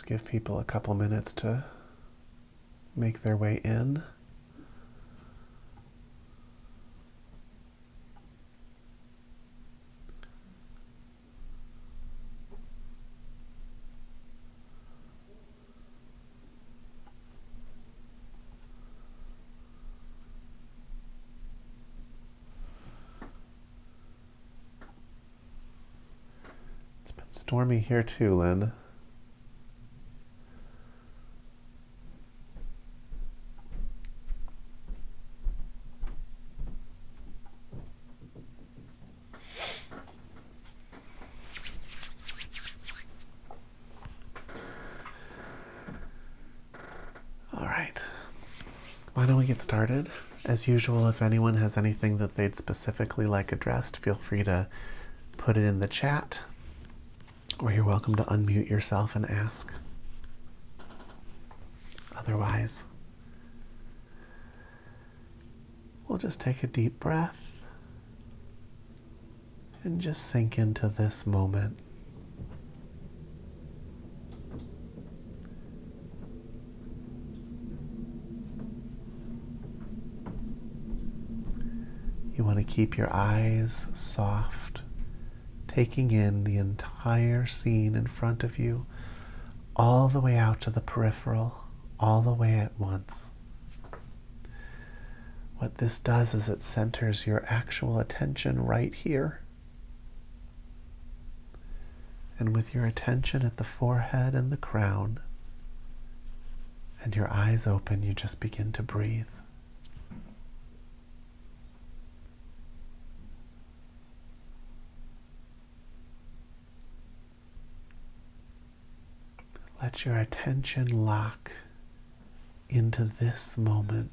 Just give people a couple minutes to make their way in. It's been stormy here too, Lynn. All right. Why don't we get started? As usual, if anyone has anything that they'd specifically like addressed, feel free to put it in the chat, or you're welcome to unmute yourself and ask. Otherwise, we'll just take a deep breath and just sink into this moment. You want to keep your eyes soft, taking in the entire scene in front of you, all the way out to the peripheral, all the way at once. What this does is it centers your actual attention right here. And with your attention at the forehead and the crown, and your eyes open, you just begin to breathe. Let your attention lock into this moment.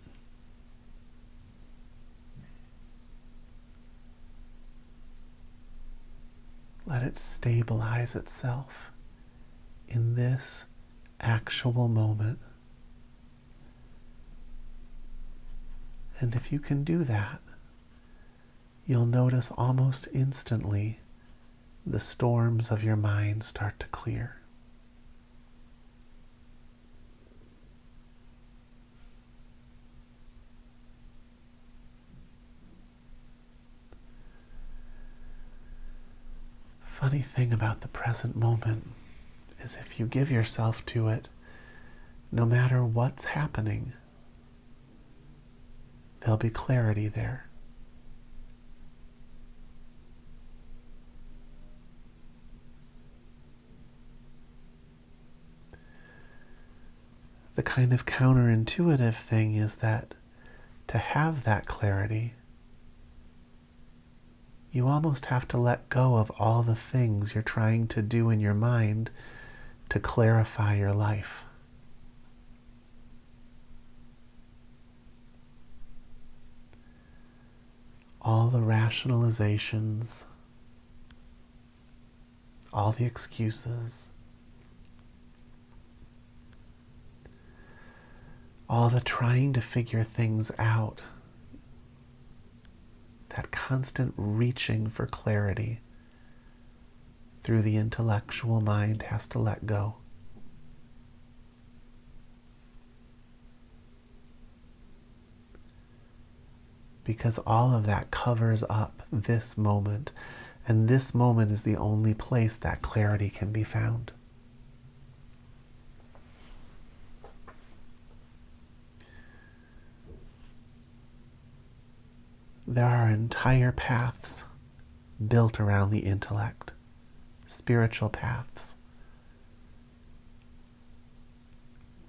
Let it stabilize itself in this actual moment. And if you can do that, you'll notice almost instantly the storms of your mind start to clear. Funny thing about the present moment is if you give yourself to it, no matter what's happening, there'll be clarity there. The kind of counterintuitive thing is that to have that clarity, you almost have to let go of all the things you're trying to do in your mind to clarify your life. All the rationalizations, all the excuses, all the trying to figure things out, that constant reaching for clarity through the intellectual mind has to let go. Because all of that covers up this moment, and this moment is the only place that clarity can be found. There are entire paths built around the intellect, spiritual paths.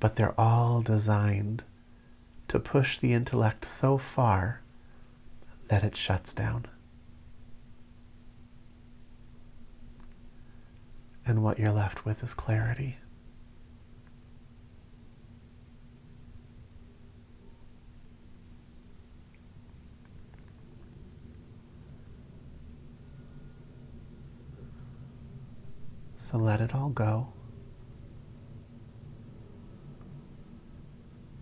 But they're all designed to push the intellect so far that it shuts down. And what you're left with is clarity. So let it all go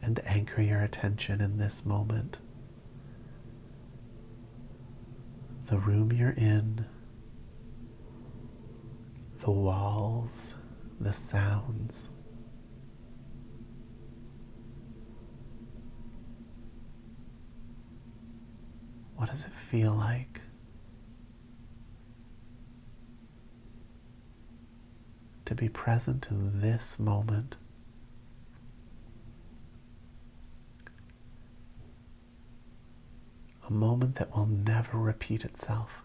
and anchor your attention in this moment. The room you're in, the walls, the sounds, What does it feel like to be present in this moment? A moment that will never repeat itself.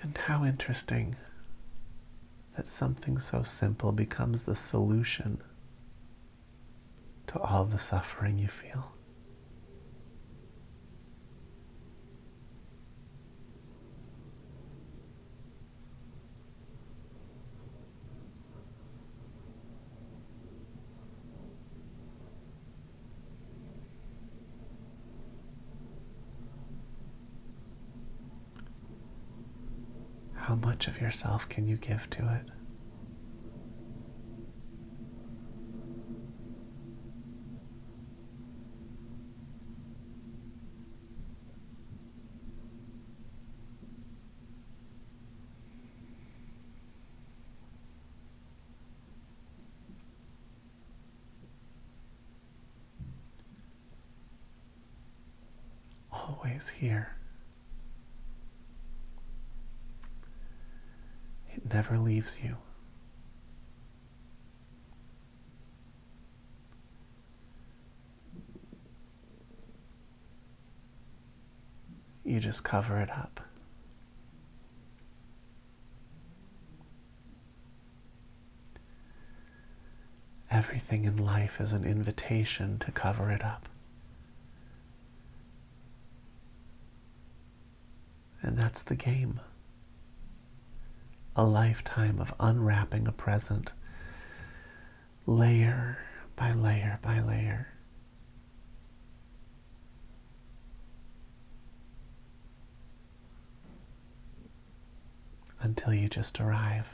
And how interesting that something so simple becomes the solution to all the suffering you feel. How much of yourself can you give to it? Always here. It never leaves you. You just cover it up. Everything in life is an invitation to cover it up. And that's the game. A lifetime of unwrapping a present, layer by layer by layer, until you just arrive.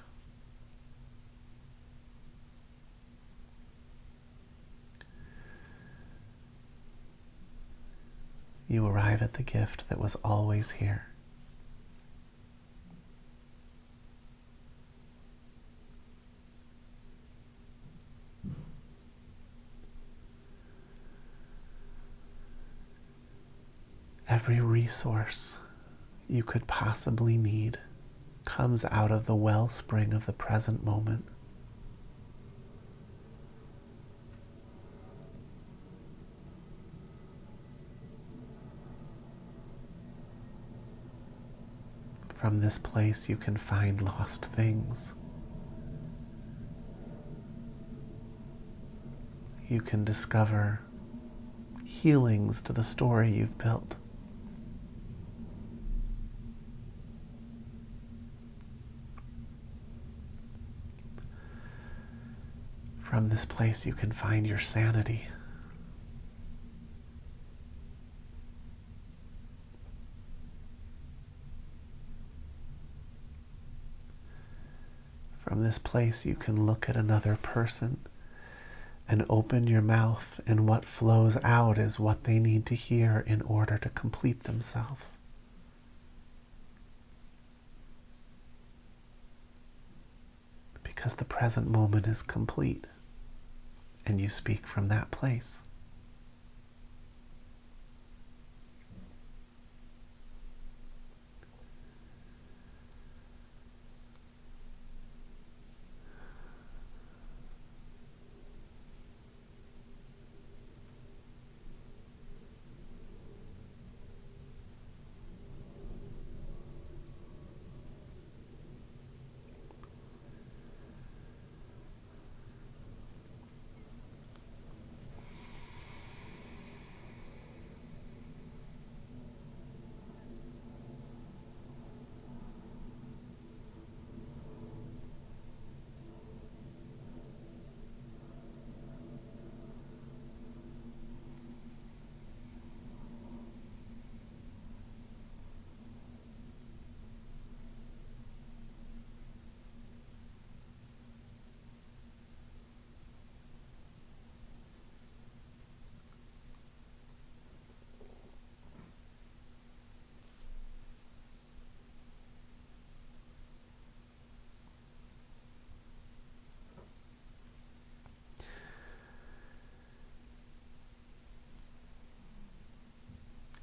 You arrive at the gift that was always here. Every resource you could possibly need comes out of the wellspring of the present moment. From this place you can find lost things. You can discover healings to the story you've built. From this place you can find your sanity. From this place you can look at another person and open your mouth, and what flows out is what they need to hear in order to complete themselves. Because the present moment is complete, and you speak from that place.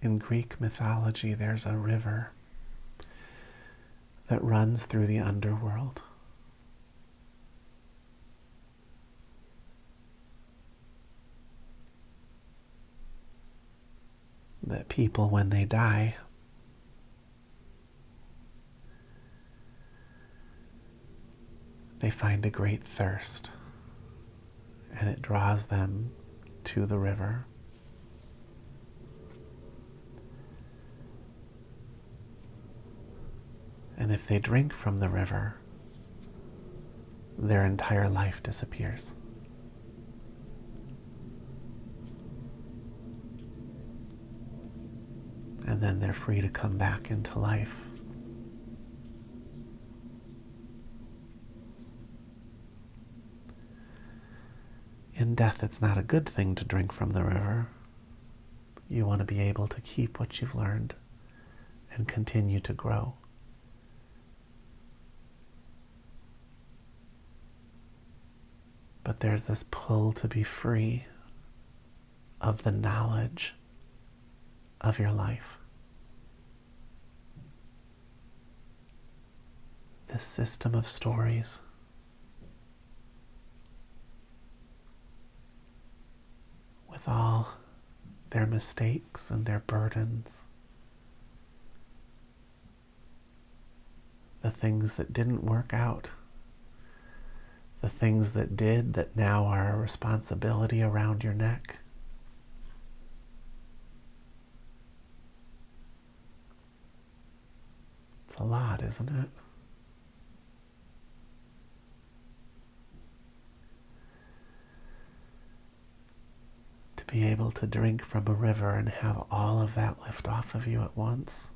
In Greek mythology, there's a river that runs through the underworld. That people, when they die, they find a great thirst, and it draws them to the river. And if they drink from the river, their entire life disappears. And then they're free to come back into life. In death, it's not a good thing to drink from the river. You want to be able to keep what you've learned and continue to grow. But there's this pull to be free of the knowledge of your life. This system of stories. With all their mistakes and their burdens. The things that didn't work out. The things that did that now are a responsibility around your neck. It's a lot, isn't it? To be able to drink from a river and have all of that lift off of you at once.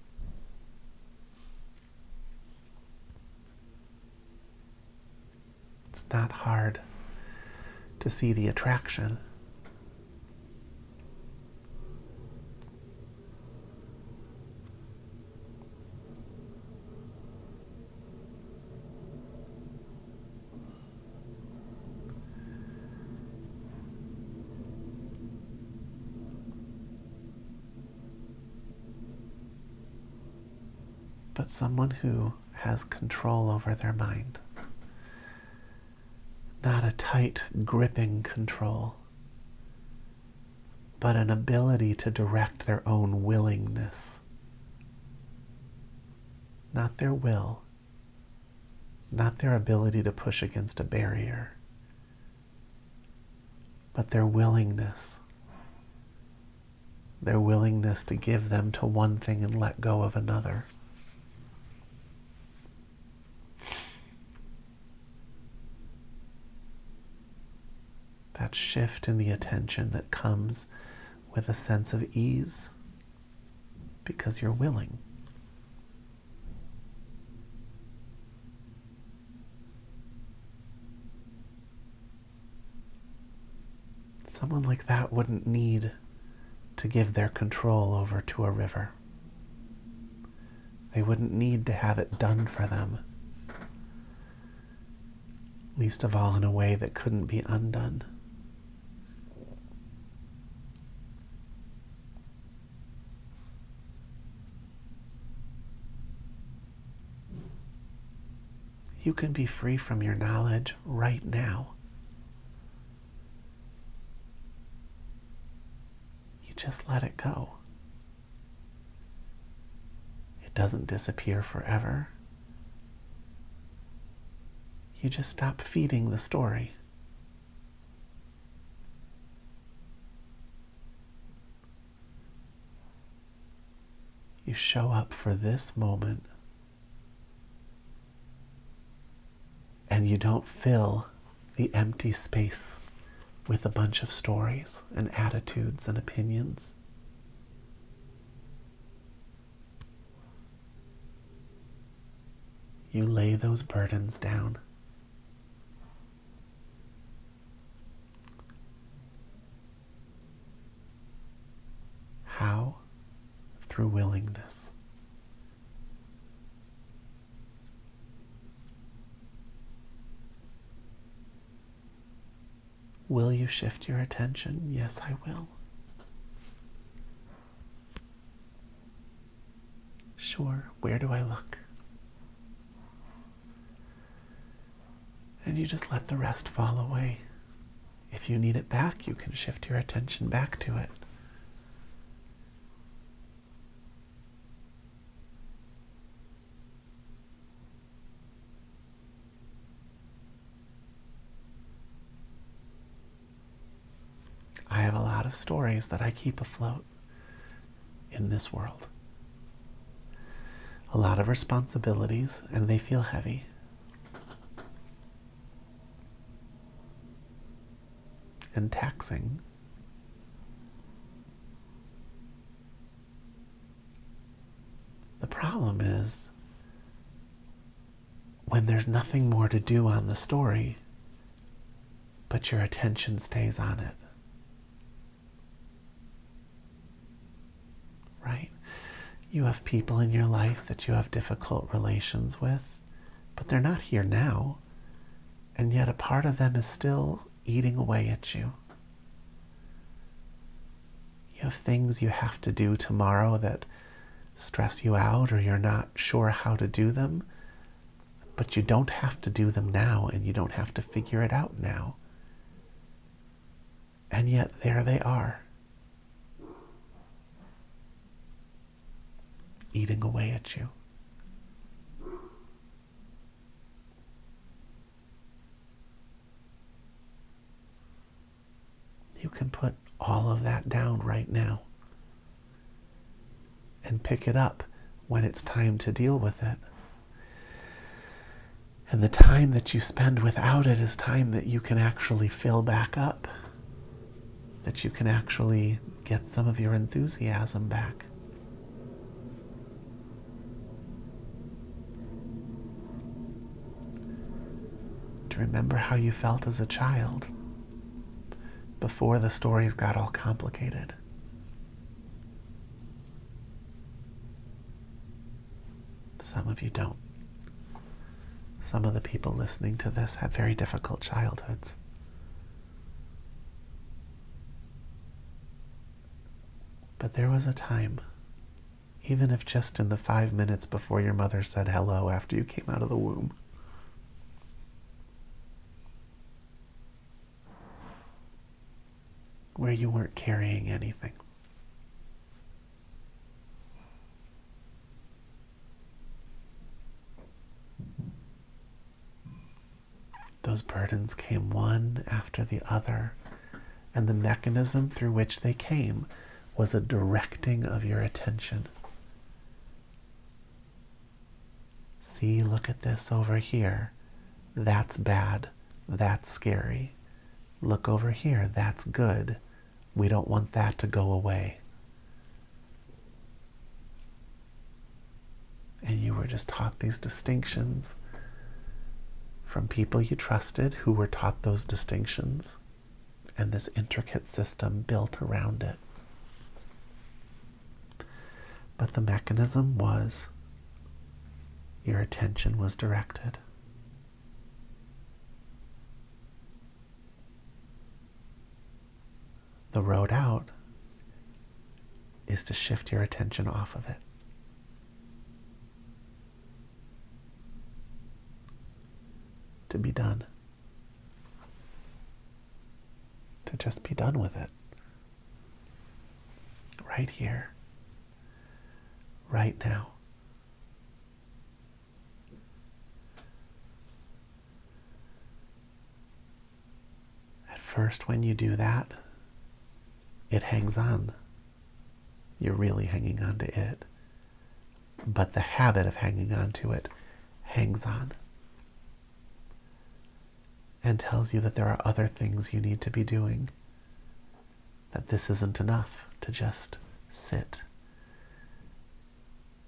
It's not hard to see the attraction. But someone who has control over their mind. Not a tight, gripping control, but an ability to direct their own willingness. Not their will, not their ability to push against a barrier, but their willingness. Their willingness to give them to one thing and let go of another. That shift in the attention that comes with a sense of ease because you're willing. Someone like that wouldn't need to give their control over to a river. They wouldn't need to have it done for them. Least of all in a way that couldn't be undone. You can be free from your knowledge right now. You just let it go. It doesn't disappear forever. You just stop feeding the story. You show up for this moment. And you don't fill the empty space with a bunch of stories and attitudes and opinions. You lay those burdens down. How? Through willingness. Will you shift your attention? Yes, I will. sure. Where do I look? And you just let the rest fall away. If you need it back, you can shift your attention back to it. I have a lot of stories that I keep afloat in this world. A lot of responsibilities, and they feel heavy. And taxing. The problem is when there's nothing more to do on the story, but your attention stays on it. Right? You have people in your life that you have difficult relations with, but they're not here now, and yet a part of them is still eating away at you. You have things you have to do tomorrow that stress you out, or you're not sure how to do them, but you don't have to do them now, and you don't have to figure it out now. And yet there they are, eating away at you. You can put all of that down right now and pick it up when it's time to deal with it. And the time that you spend without it is time that you can actually fill back up, that you can actually get some of your enthusiasm back. To remember how you felt as a child before the stories got all complicated. Some of you don't. Some of the people listening to this had very difficult childhoods. But there was a time, even if just in the 5 minutes before your mother said hello after you came out of the womb, where you weren't carrying anything. Those burdens came one after the other, and the mechanism through which they came was a directing of your attention. See, look at this over here. That's bad. That's scary. Look over here. That's good. We don't want that to go away. And you were just taught these distinctions from people you trusted who were taught those distinctions, and this intricate system built around it. But the mechanism was your attention was directed. The road out is to shift your attention off of it. To be done. To just be done with it. Right here. Right now. At first, when you do that, it hangs on. You're really hanging on to it. But the habit of hanging on to it hangs on. And tells you that there are other things you need to be doing. That this isn't enough to just sit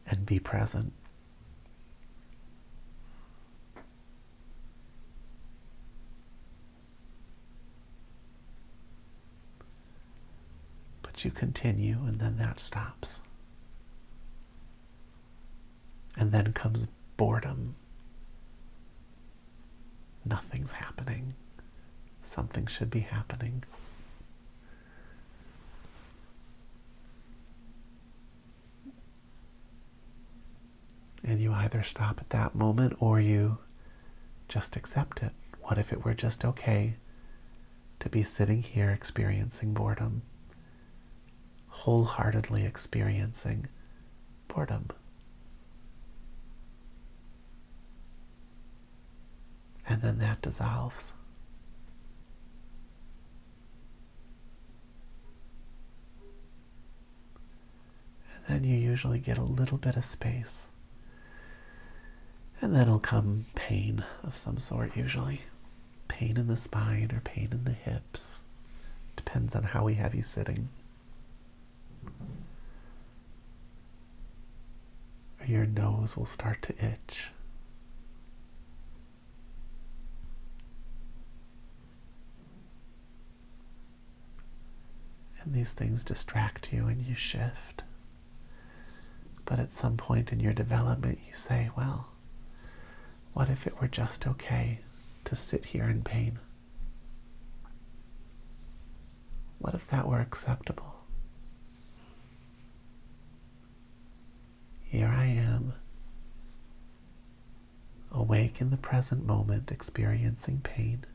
and be present. But you continue, and then that stops. And then comes boredom. Nothing's happening. Something should be happening. And you either stop at that moment or you just accept it. What if it were just okay to be sitting here experiencing boredom, wholeheartedly experiencing boredom? And then that dissolves. And then you usually get a little bit of space. And then will come pain of some sort, usually. Pain in the spine or pain in the hips. Depends on how we have you sitting. Your nose will start to itch. And these things distract you and you shift. But at some point in your development, you say, well, what if it were just okay to sit here in pain? What if that were acceptable? Here I am, awake in the present moment, experiencing pain.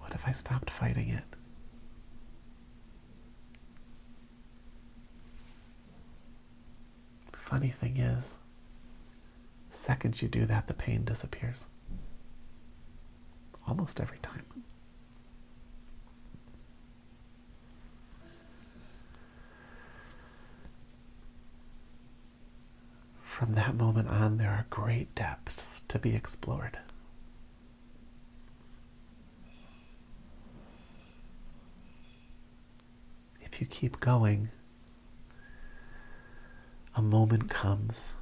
What if I stopped fighting it? Funny thing is, the second you do that, the pain disappears. Almost every time. From that moment on, there are great depths to be explored. If you keep going, a moment comes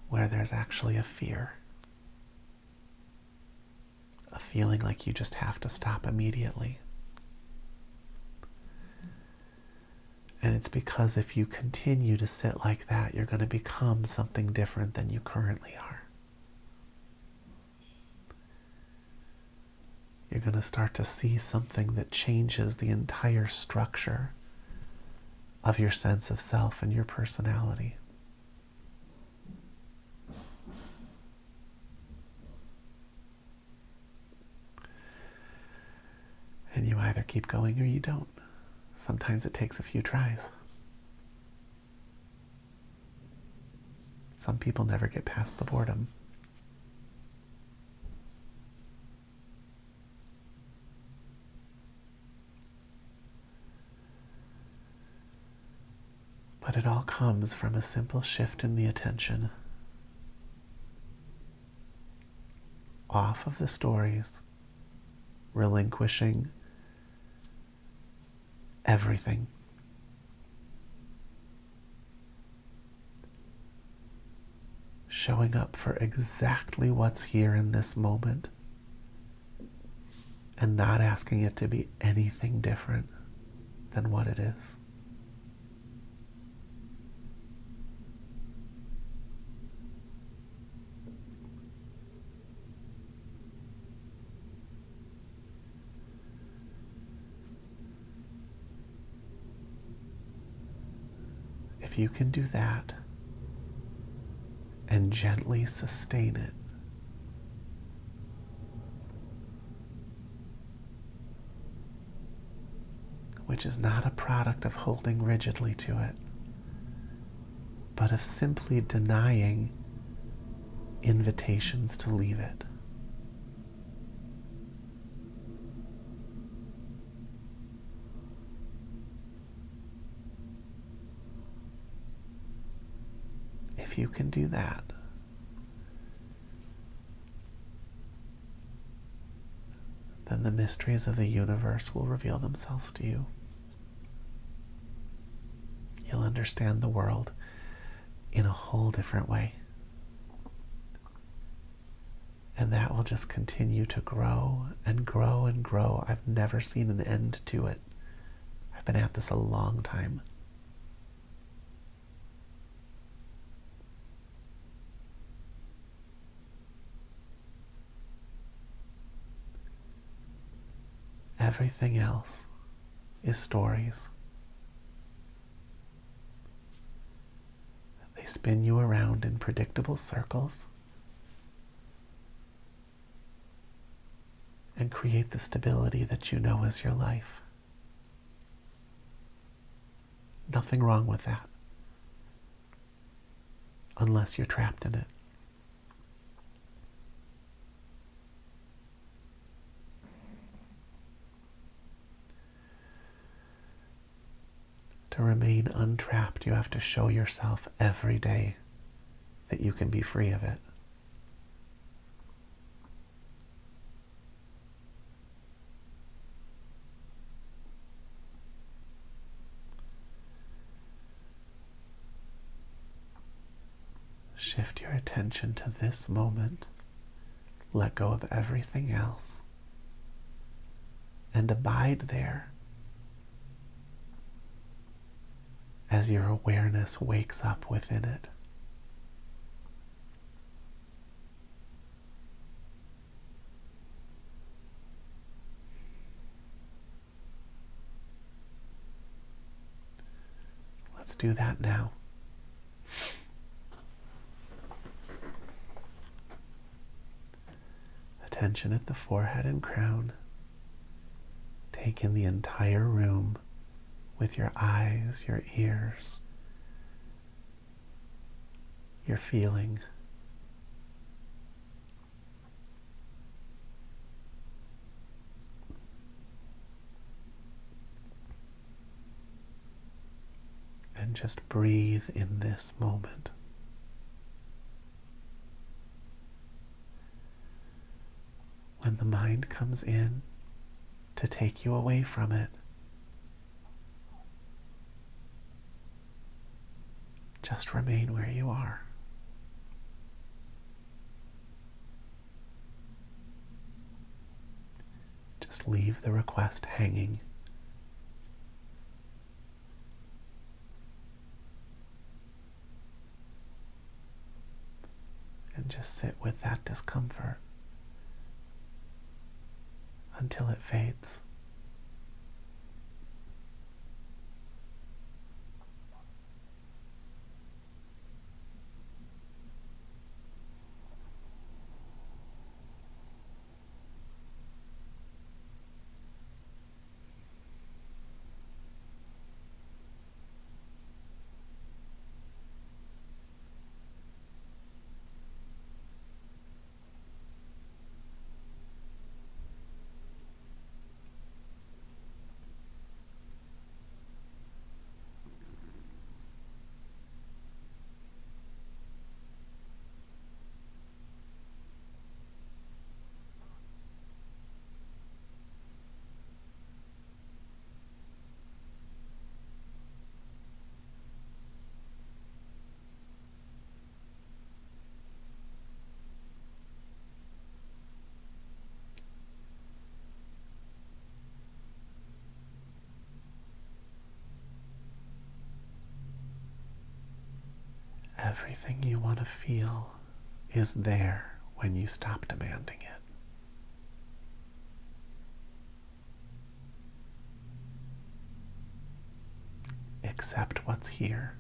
where there's actually a fear. A feeling like you just have to stop immediately. And it's because if you continue to sit like that, you're going to become something different than you currently are. You're going to start to see something that changes the entire structure of your sense of self and your personality. And you either keep going or you don't. Sometimes it takes a few tries. Some people never get past the boredom. But it all comes from a simple shift in the attention off of the stories, relinquishing everything. Showing up for exactly what's here in this moment and not asking it to be anything different than what it is. If you can do that and gently sustain it, which is not a product of holding rigidly to it, but of simply denying invitations to leave it. If you can do that, then the mysteries of the universe will reveal themselves to you. You'll understand the world in a whole different way. And that will just continue to grow and grow and grow. I've never seen an end to it. I've been at this a long time. Everything else is stories. spin you around in predictable circles and create the stability that you know is your life. Nothing wrong with that, unless you're trapped in it. To remain untrapped, you have to show yourself every day that you can be free of it. Shift your attention to this moment. Let go of everything else and abide there as your awareness wakes up within it. Let's do that now. Attention at the forehead and crown. Take in the entire room with your eyes, your ears, your feeling. And just breathe in this moment. When the mind comes in to take you away from it, just remain where you are. Just leave the request hanging. And just sit with that discomfort until it fades. Everything you want to feel is there when you stop demanding it. Accept what's here.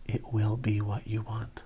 It will be what you want.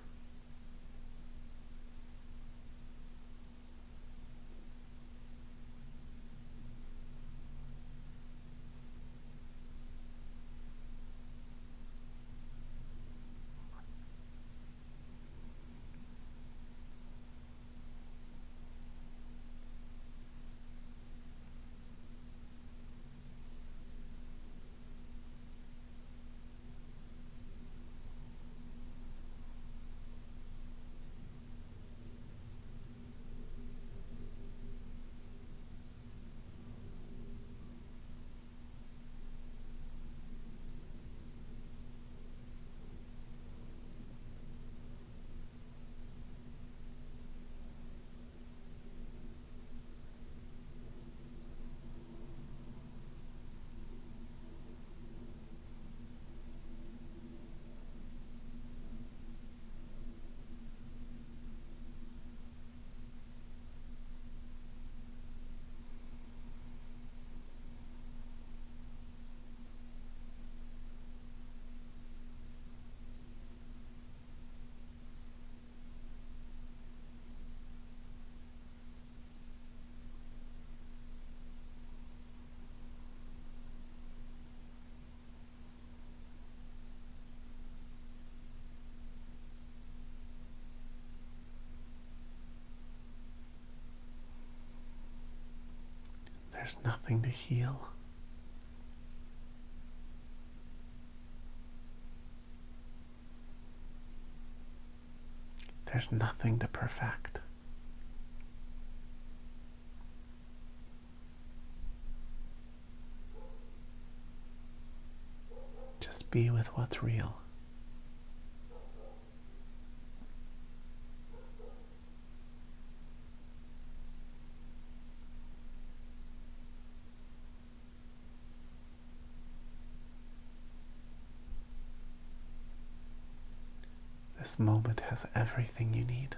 There's nothing to heal. There's nothing to perfect. Just be with what's real. This moment has everything you need.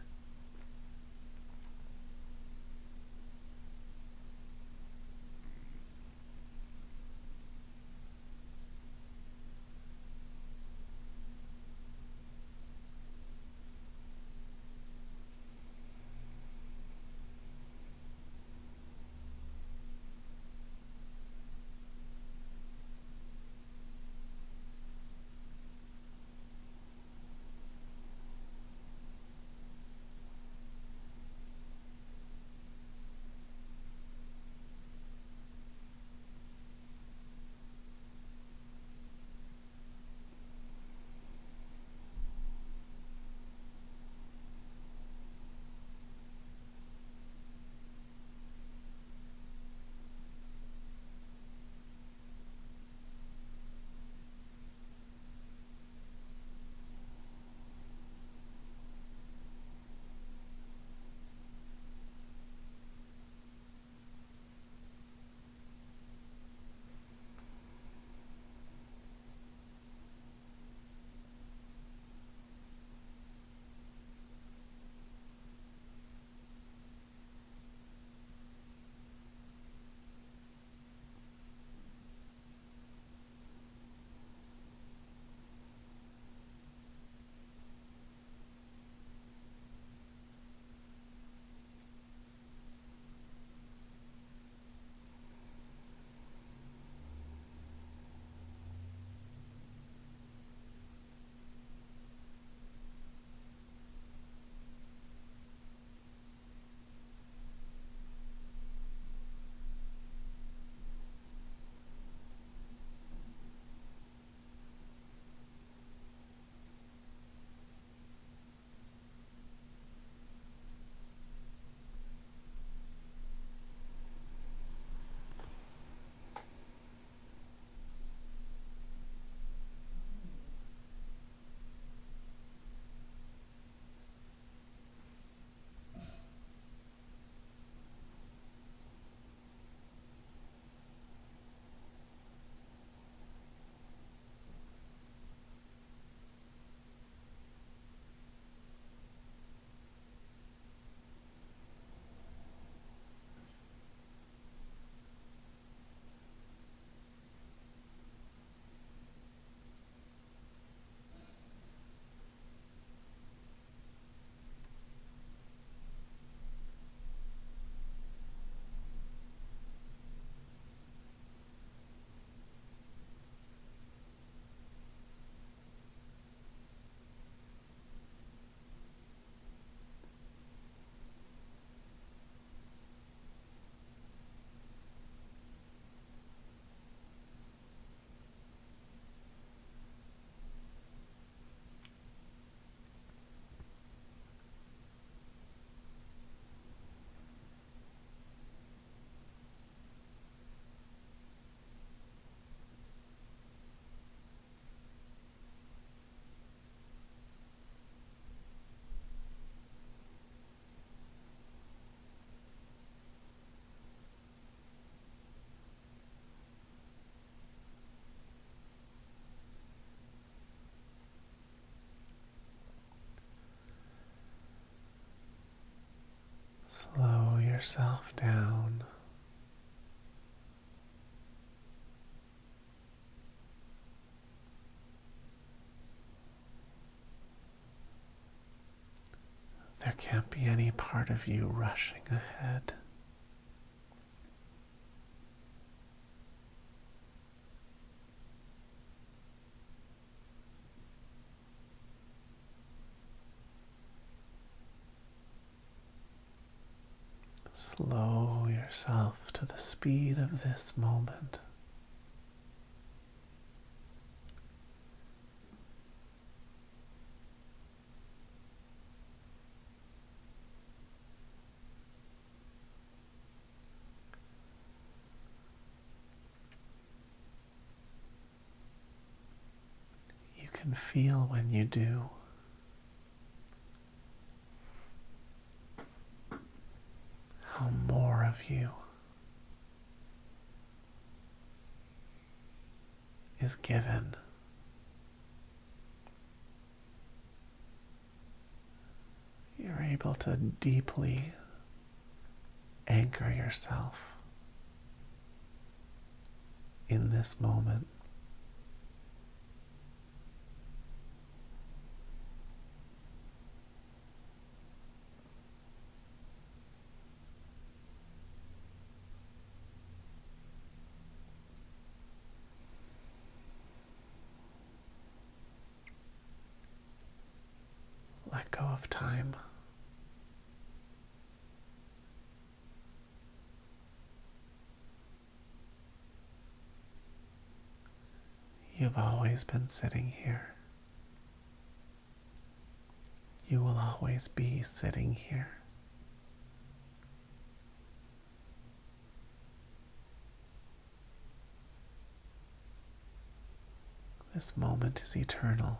Slow yourself down. There can't be any part of you rushing ahead. Slow yourself to the speed of this moment. You can feel when you do how more of you is given. You're able to deeply anchor yourself in this moment. Let go of time. You've always been sitting here. You will always be sitting here. This moment is eternal.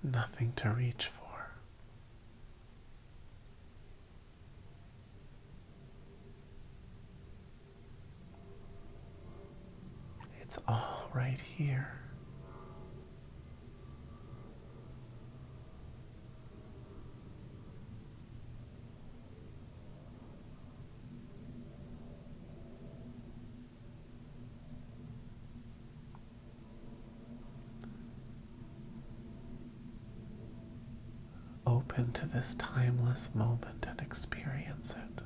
Nothing to reach for. It's all right here. Open to this timeless moment and experience it.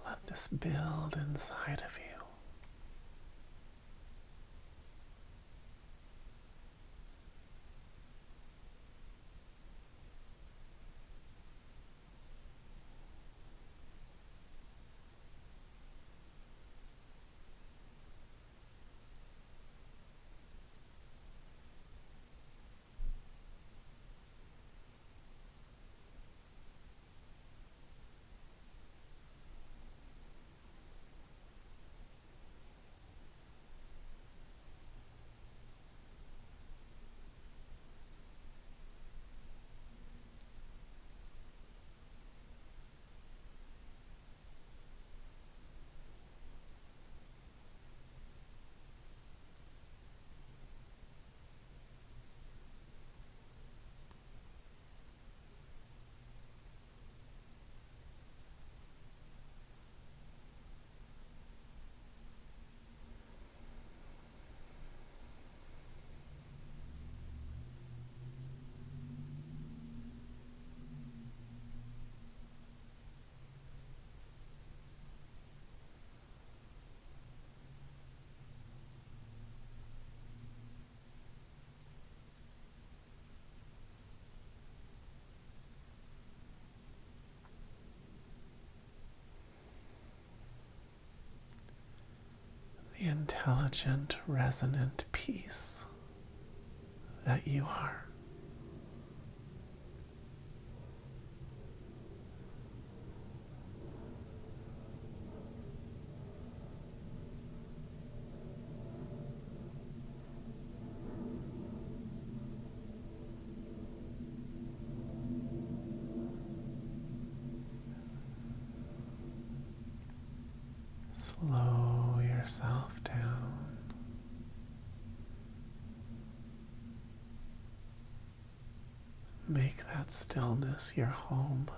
Let this build inside of you. intelligent, resonant peace that you are. Slow yourself down. Make that stillness your home.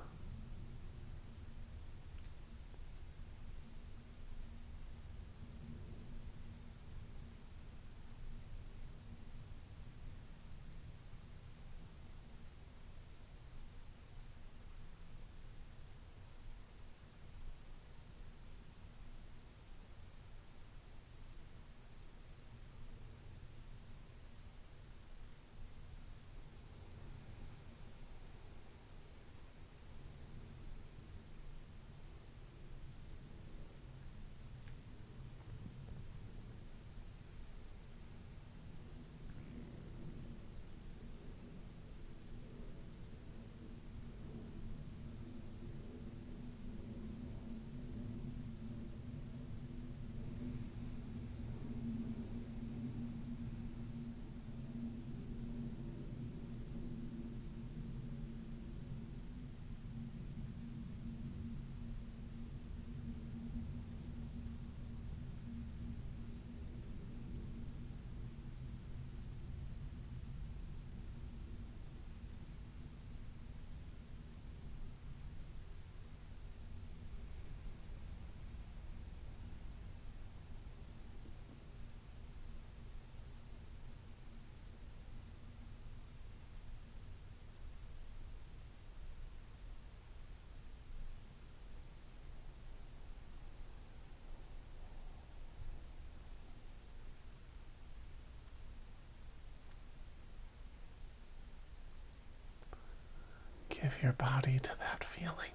Give your body to that feeling.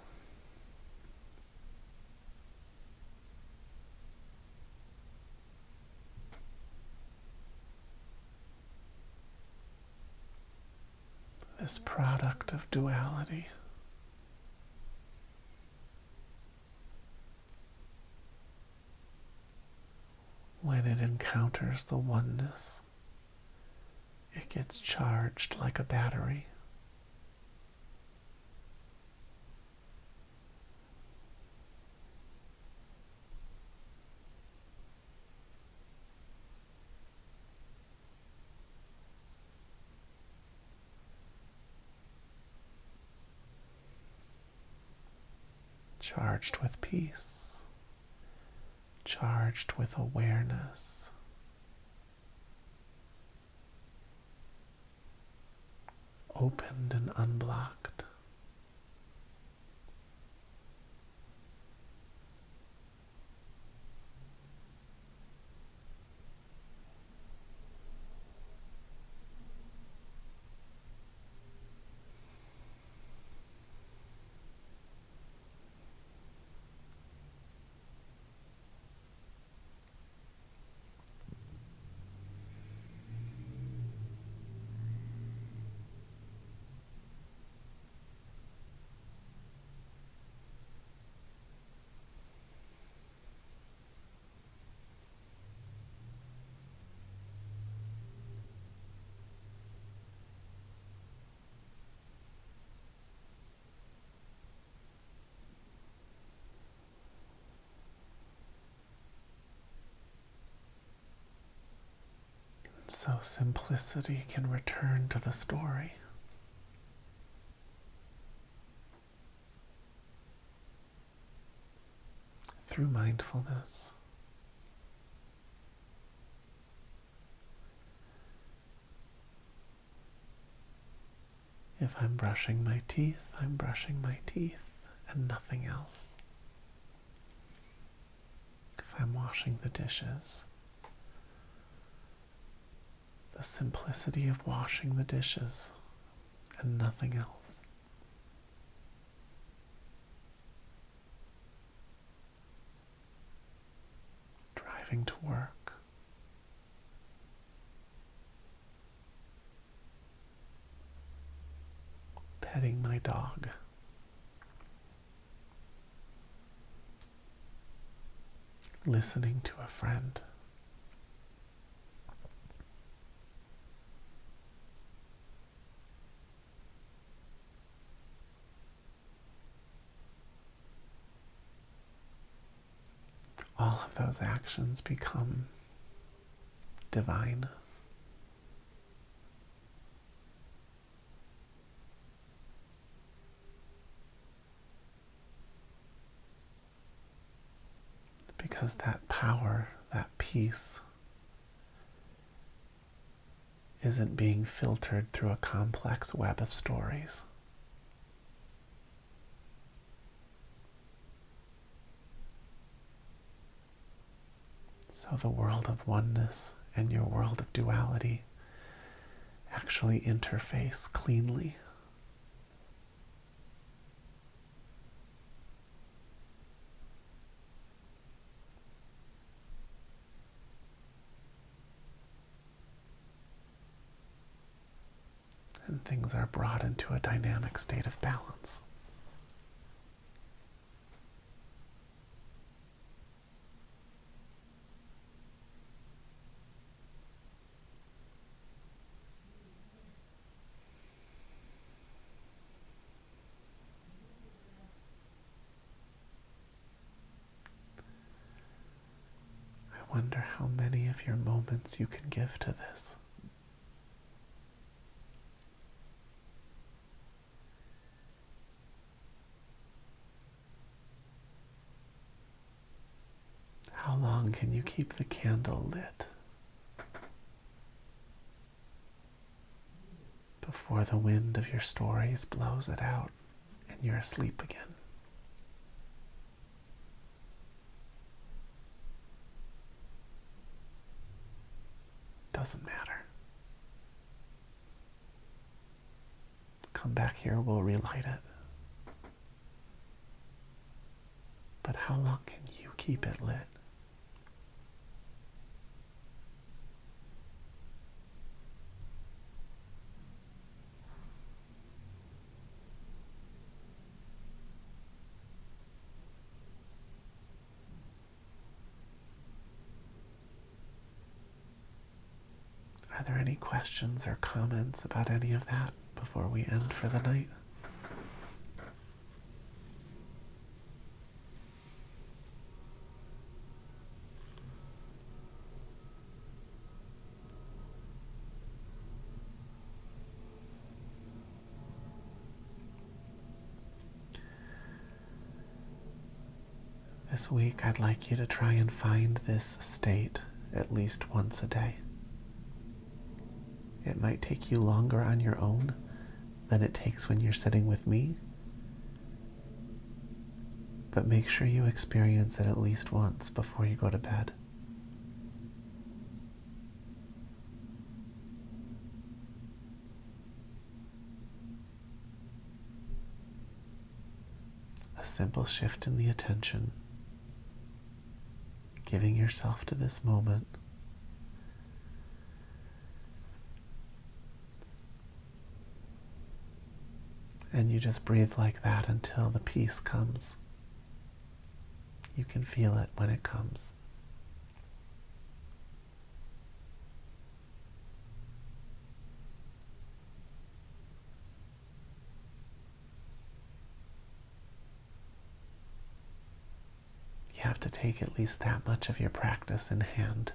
This product of duality. When it encounters the oneness, it gets charged like a battery. Charged with peace, charged with awareness, opened and unblocked. So simplicity can return to the story. Through mindfulness. If I'm brushing my teeth, I'm brushing my teeth and nothing else. If I'm washing the dishes, the simplicity of washing the dishes and nothing else. Driving to work, petting my dog, listening to a friend, all of those actions become divine. Because that power, that peace, isn't being filtered through a complex web of stories. So the world of oneness and your world of duality actually interface cleanly. And things are brought into a dynamic state of balance. I wonder how many of your moments you can give to this. How long can you keep the candle lit before the wind of your stories blows it out and you're asleep again? Doesn't matter. Come back here, we'll relight it. But how long can you keep it lit? Are there any questions or comments about any of that before we end for the night? This week, I'd like you to try and find this state at least once a day. It might take you longer on your own than it takes when you're sitting with me, but make sure you experience it at least once before you go to bed. A simple shift in the attention, giving yourself to this moment, and you just breathe like that until the peace comes. You can feel it when it comes. You have to take at least that much of your practice in hand.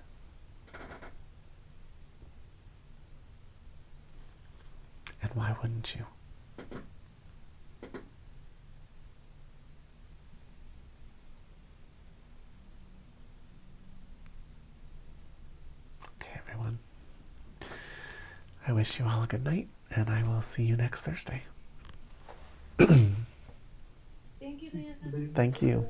And why wouldn't you? Okay, everyone. I wish you all a good night, and I will see you next Thursday. Thank you, Leanna. Thank you.